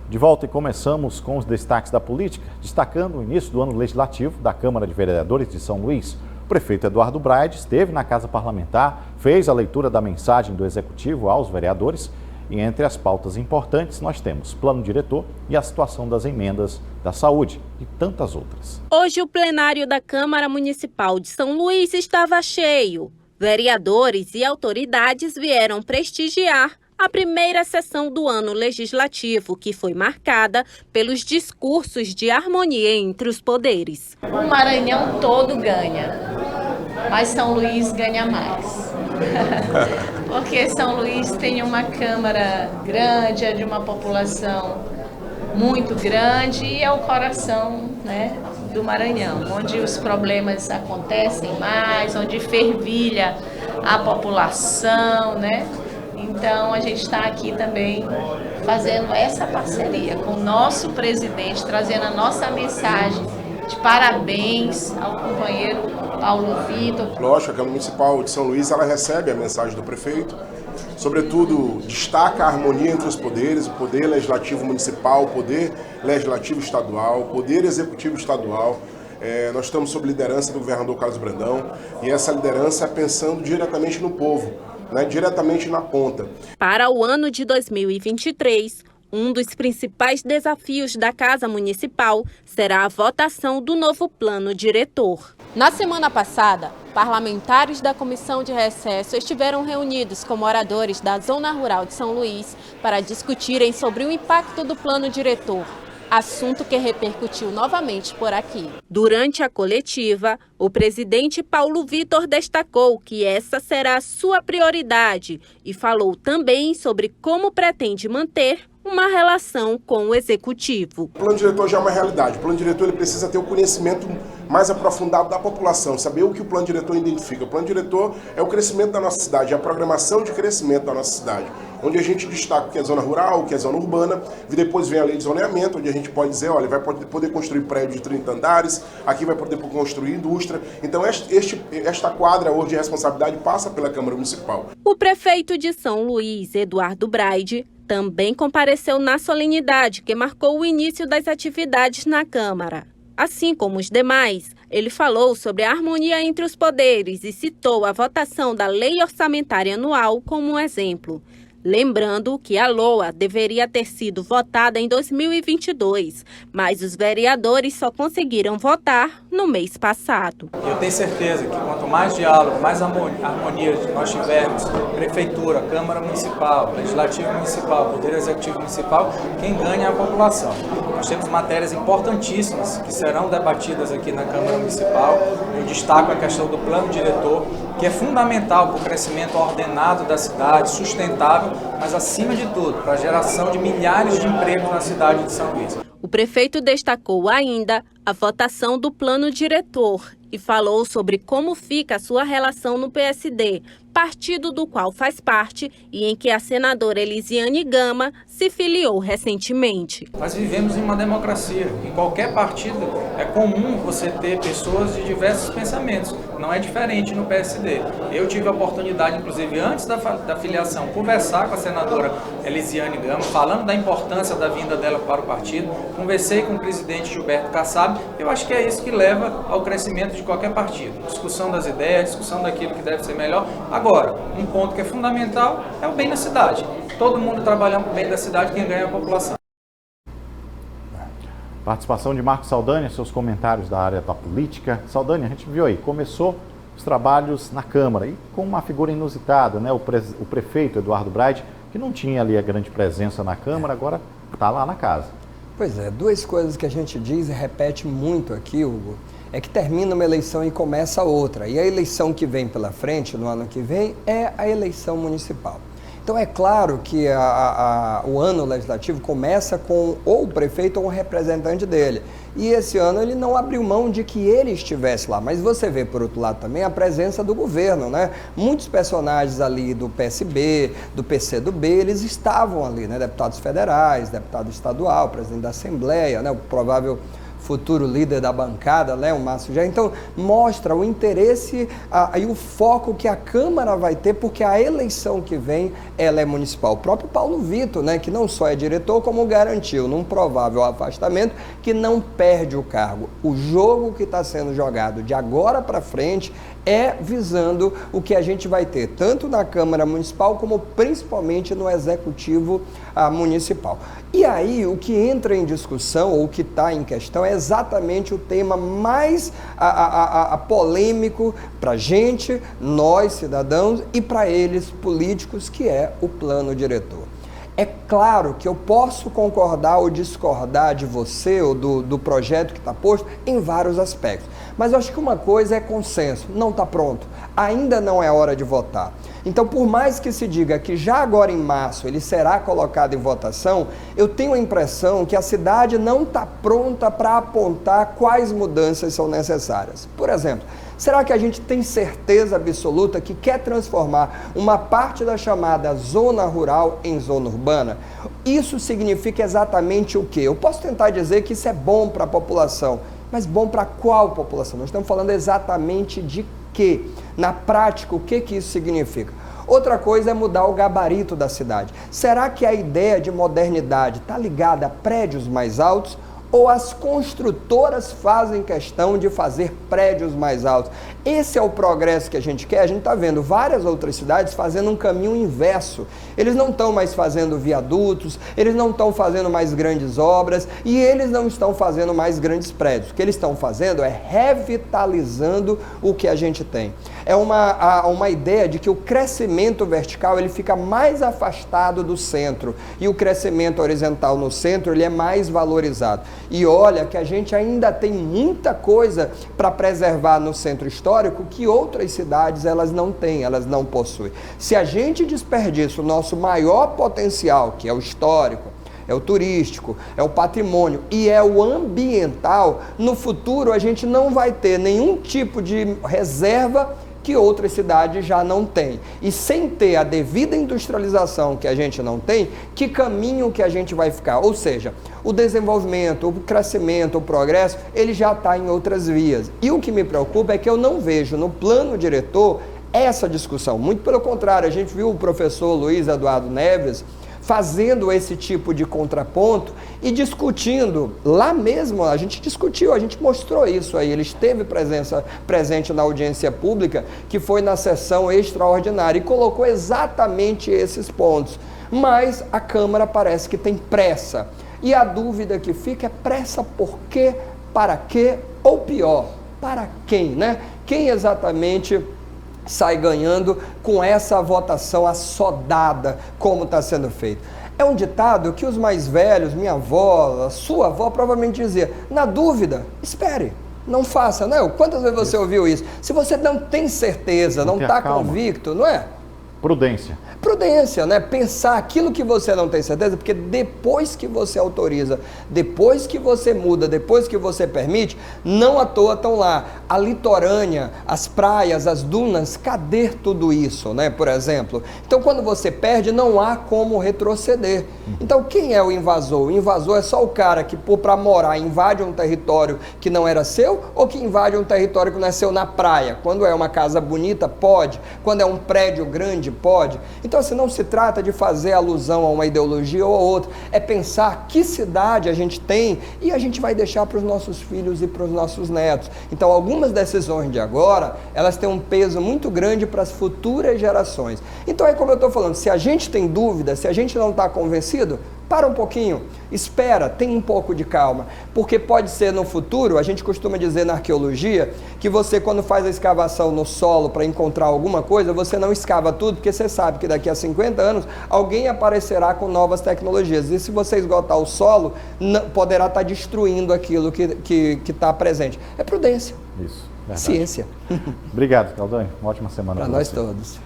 De volta e começamos com os destaques da política, destacando o início do ano legislativo da Câmara de Vereadores de São Luís. O prefeito Eduardo Braide esteve na Casa Parlamentar, fez a leitura da mensagem do Executivo aos vereadores e entre as pautas importantes nós temos plano diretor e a situação das emendas da saúde e tantas outras. Hoje o plenário da Câmara Municipal de São Luís estava cheio. Vereadores e autoridades vieram prestigiar a primeira sessão do ano legislativo, que foi marcada pelos discursos de harmonia entre os poderes. O Maranhão todo ganha, mas São Luís ganha mais. Porque São Luís tem uma Câmara grande, é de uma população muito grande e é o coração, né, do Maranhão, onde os problemas acontecem mais, onde fervilha a população, né? Então, a gente está aqui também fazendo essa parceria com o nosso presidente, trazendo a nossa mensagem de parabéns ao companheiro Paulo Vitor. Lógico, a Câmara Municipal de São Luís, ela recebe a mensagem do prefeito, sobretudo destaca a harmonia entre os poderes, o poder legislativo municipal, o poder legislativo estadual, o poder executivo estadual. Nós estamos sob liderança do governador Carlos Brandão e essa liderança é pensando diretamente no povo, diretamente na ponta. Para o ano de 2023, um dos principais desafios da Casa Municipal será a votação do novo plano diretor. Na semana passada, parlamentares da Comissão de Recesso estiveram reunidos com moradores da Zona Rural de São Luís para discutirem sobre o impacto do plano diretor, assunto que repercutiu novamente por aqui. Durante a coletiva, o presidente Paulo Vitor destacou que essa será a sua prioridade e falou também sobre como pretende manter uma relação com o Executivo. O plano diretor já é uma realidade. O plano diretor ele precisa ter o conhecimento mais aprofundado da população, saber o que o plano diretor identifica. O plano diretor é o crescimento da nossa cidade, é a programação de crescimento da nossa cidade, onde a gente destaca o que é zona rural, o que é zona urbana, e depois vem a lei de zoneamento, onde a gente pode dizer, olha, vai poder construir prédio de 30 andares, aqui vai poder construir indústria. Então esta quadra hoje de responsabilidade passa pela Câmara Municipal. O prefeito de São Luís, Eduardo Braide, também compareceu na solenidade que marcou o início das atividades na Câmara. Assim como os demais, ele falou sobre a harmonia entre os poderes e citou a votação da Lei Orçamentária Anual como um exemplo. Lembrando que a LOA deveria ter sido votada em 2022, mas os vereadores só conseguiram votar no mês passado. Eu tenho certeza que quanto mais diálogo, mais harmonia nós tivermos, Prefeitura, Câmara Municipal, Legislativo Municipal, Poder Executivo Municipal, quem ganha é a população. Nós temos matérias importantíssimas que serão debatidas aqui na Câmara Municipal. Eu destaco a questão do plano diretor, que é fundamental para o crescimento ordenado da cidade, sustentável, mas acima de tudo, para a geração de milhares de empregos na cidade de São Luís. O prefeito destacou ainda a votação do plano diretor e falou sobre como fica a sua relação no PSD, partido do qual faz parte e em que a senadora Elisiane Gama se filiou recentemente. Nós vivemos em uma democracia. Em qualquer partido é comum você ter pessoas de diversos pensamentos. Não é diferente no PSD. Eu tive a oportunidade, inclusive antes da filiação, conversar com a senadora Elisiane Gama, falando da importância da vinda dela para o partido. Conversei com o presidente Gilberto Kassab. Eu acho que é isso que leva ao crescimento de qualquer partido. Discussão das ideias, discussão daquilo que deve ser melhor. Agora, um ponto que é fundamental é o bem da cidade. Todo mundo trabalhando para o bem da cidade, quem ganha é a população. Participação de Marcos Saldanha, seus comentários da área da política. Saldanha, a gente viu aí, começou os trabalhos na Câmara e com uma figura inusitada, né? O prefeito Eduardo Braide, que não tinha ali a grande presença na Câmara, agora está lá na casa. Pois é, duas coisas que a gente diz e repete muito aqui, Hugo, é que termina uma eleição e começa outra. E a eleição que vem pela frente, no ano que vem, é a eleição municipal. Então é claro que o ano legislativo começa com ou o prefeito ou um representante dele. E esse ano ele não abriu mão de que ele estivesse lá. Mas você vê, por outro lado, também a presença do governo, né? Muitos personagens ali do PSB, do PCdoB, eles estavam ali, né? Deputados federais, deputado estadual, presidente da Assembleia, né? O provável futuro líder da bancada, né, o Márcio Gerra. Então, mostra o interesse e o foco que a Câmara vai ter, porque a eleição que vem, ela é municipal. O próprio Paulo Vitor, né, que não só é diretor, como garantiu, num provável afastamento, que não perde o cargo. O jogo que está sendo jogado de agora para frente é visando o que a gente vai ter, tanto na Câmara Municipal, como principalmente no Executivo Municipal. E aí, o que entra em discussão, ou o que está em questão, é exatamente o tema mais polêmico para a gente, nós cidadãos, e para eles políticos, que é o plano diretor. É claro que eu posso concordar ou discordar de você ou do projeto que está posto em vários aspectos. Mas eu acho que uma coisa é consenso, não está pronto, ainda não é hora de votar. Então, por mais que se diga que já agora em março ele será colocado em votação, eu tenho a impressão que a cidade não está pronta para apontar quais mudanças são necessárias. Por exemplo, será que a gente tem certeza absoluta que quer transformar uma parte da chamada zona rural em zona urbana? Isso significa exatamente o quê? Eu posso tentar dizer que isso é bom para a população, mas bom para qual população? Nós estamos falando exatamente de quê? Na prática, o que isso significa? Outra coisa é mudar o gabarito da cidade. Será que a ideia de modernidade está ligada a prédios mais altos? Ou as construtoras fazem questão de fazer prédios mais altos? Esse é o progresso que a gente quer. A gente está vendo várias outras cidades fazendo um caminho inverso. Eles não estão mais fazendo viadutos, eles não estão fazendo mais grandes obras e eles não estão fazendo mais grandes prédios. O que eles estão fazendo é revitalizando o que a gente tem. É uma ideia de que o crescimento vertical ele fica mais afastado do centro e o crescimento horizontal no centro ele é mais valorizado. E olha que a gente ainda tem muita coisa para preservar no centro histórico que outras cidades elas não têm, elas não possuem. Se a gente desperdiça o nosso maior potencial, que é o histórico, é o turístico, é o patrimônio e é o ambiental, no futuro a gente não vai ter nenhum tipo de reserva que outras cidades já não têm. E sem ter a devida industrialização que a gente não tem, que caminho que a gente vai ficar? Ou seja, o desenvolvimento, o crescimento, o progresso, ele já está em outras vias. E o que me preocupa é que eu não vejo no plano diretor essa discussão. Muito pelo contrário, a gente viu o professor Luiz Eduardo Neves fazendo esse tipo de contraponto e discutindo, lá mesmo, a gente discutiu, a gente mostrou isso aí, ele esteve presente na audiência pública, que foi na sessão extraordinária, e colocou exatamente esses pontos. Mas a Câmara parece que tem pressa, e a dúvida que fica é pressa por quê, para quê, ou pior, para quem, né? Quem exatamente sai ganhando com essa votação assodada como está sendo feito? É um ditado que os mais velhos, minha avó, a sua avó provavelmente dizia, na dúvida, espere, não faça, não é? Quantas vezes você ouviu isso? Se você não tem certeza, não está convicto, não é? Prudência. Prudência, né? Pensar aquilo que você não tem certeza, porque depois que você autoriza, depois que você muda, depois que você permite, não à toa estão lá a litorânea, as praias, as dunas, cadê tudo isso, né? Por exemplo. Então, quando você perde, não há como retroceder. Então, quem é o invasor? O invasor é só o cara que, para morar, invade um território que não era seu, ou que invade um território que não é seu na praia? Quando é uma casa bonita, pode. Quando é um prédio grande, pode. Então, assim, não se trata de fazer alusão a uma ideologia ou a outra, é pensar que cidade a gente tem e a gente vai deixar para os nossos filhos e para os nossos netos. Então, algumas decisões de agora, elas têm um peso muito grande para as futuras gerações. Então, é como eu estou falando, se a gente tem dúvida, se a gente não está convencido, para um pouquinho, espera, tem um pouco de calma, porque pode ser no futuro, a gente costuma dizer na arqueologia, que você quando faz a escavação no solo para encontrar alguma coisa, você não escava tudo, porque você sabe que daqui a 50 anos alguém aparecerá com novas tecnologias, e se você esgotar o solo, poderá estar destruindo aquilo que está presente. É prudência. Isso, verdade. Ciência. Obrigado, Claudinho. Uma ótima semana para nós todos.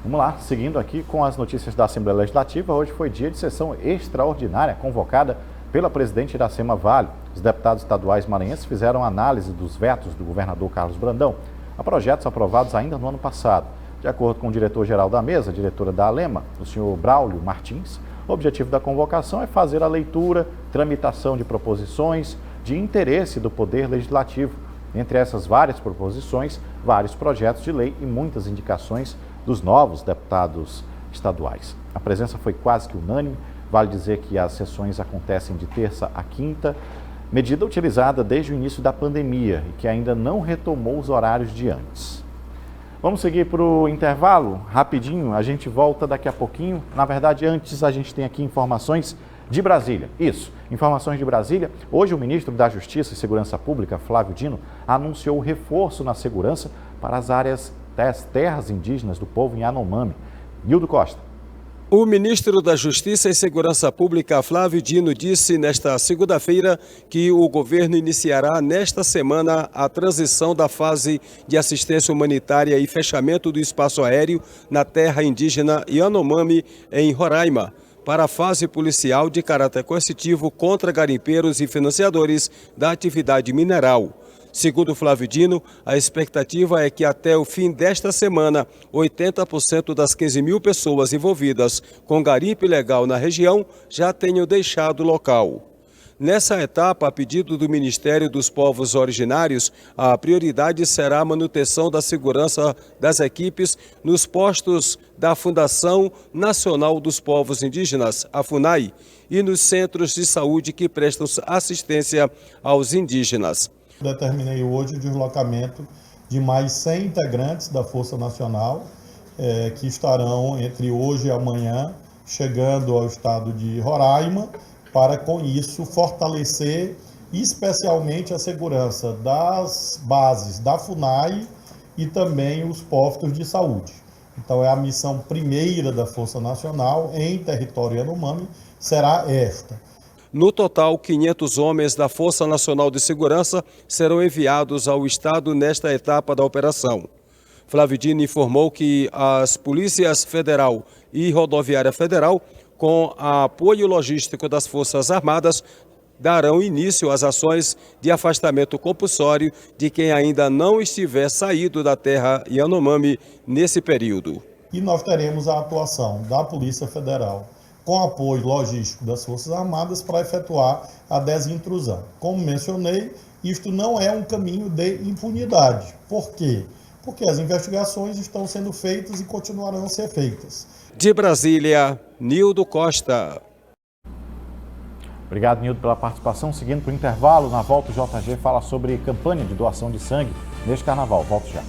Vamos lá, seguindo aqui com as notícias da Assembleia Legislativa, hoje foi dia de sessão extraordinária convocada pela presidente Iracema Vale. Os deputados estaduais maranhenses fizeram análise dos vetos do governador Carlos Brandão a projetos aprovados ainda no ano passado. De acordo com o diretor-geral da mesa, diretora da ALEMA, o senhor Braulio Martins, o objetivo da convocação é fazer a leitura, tramitação de proposições, de interesse do Poder Legislativo. Entre essas várias proposições, vários projetos de lei e muitas indicações dos novos deputados estaduais. A presença foi quase que unânime. Vale dizer que as sessões acontecem de terça a quinta, medida utilizada desde o início da pandemia e que ainda não retomou os horários de antes. Vamos seguir para o intervalo? Rapidinho, a gente volta daqui a pouquinho. Na verdade, antes a gente tem aqui informações de Brasília. Isso, informações de Brasília. Hoje o ministro da Justiça e Segurança Pública, Flávio Dino, anunciou o reforço na segurança para as áreas das terras indígenas do povo Yanomami. Nildo Costa. O ministro da Justiça e Segurança Pública, Flávio Dino, disse nesta segunda-feira que o governo iniciará nesta semana a transição da fase de assistência humanitária e fechamento do espaço aéreo na terra indígena Yanomami, em Roraima, para a fase policial de caráter coercitivo contra garimpeiros e financiadores da atividade mineral. Segundo Flávio Dino, a expectativa é que até o fim desta semana, 80% das 15 mil pessoas envolvidas com garimpo ilegal na região já tenham deixado o local. Nessa etapa, a pedido do Ministério dos Povos Originários, a prioridade será a manutenção da segurança das equipes nos postos da Fundação Nacional dos Povos Indígenas, a FUNAI, e nos centros de saúde que prestam assistência aos indígenas. Determinei hoje o deslocamento de mais 100 integrantes da Força Nacional, que estarão entre hoje e amanhã chegando ao estado de Roraima, para com isso fortalecer especialmente a segurança das bases da FUNAI e também os postos de saúde. Então é a missão primeira da Força Nacional em território Yanomami, será esta. No total, 500 homens da Força Nacional de Segurança serão enviados ao estado nesta etapa da operação. Flávio Dino informou que as Polícias Federal e Rodoviária Federal, com apoio logístico das Forças Armadas, darão início às ações de afastamento compulsório de quem ainda não estiver saído da terra Yanomami nesse período. E nós teremos a atuação da Polícia Federal com apoio logístico das Forças Armadas para efetuar a desintrusão. Como mencionei, isto não é um caminho de impunidade. Por quê? Porque as investigações estão sendo feitas e continuarão a ser feitas. De Brasília, Nildo Costa. Obrigado, Nildo, pela participação. Seguindo para o intervalo, na volta o JG fala sobre campanha de doação de sangue neste carnaval. Volto já.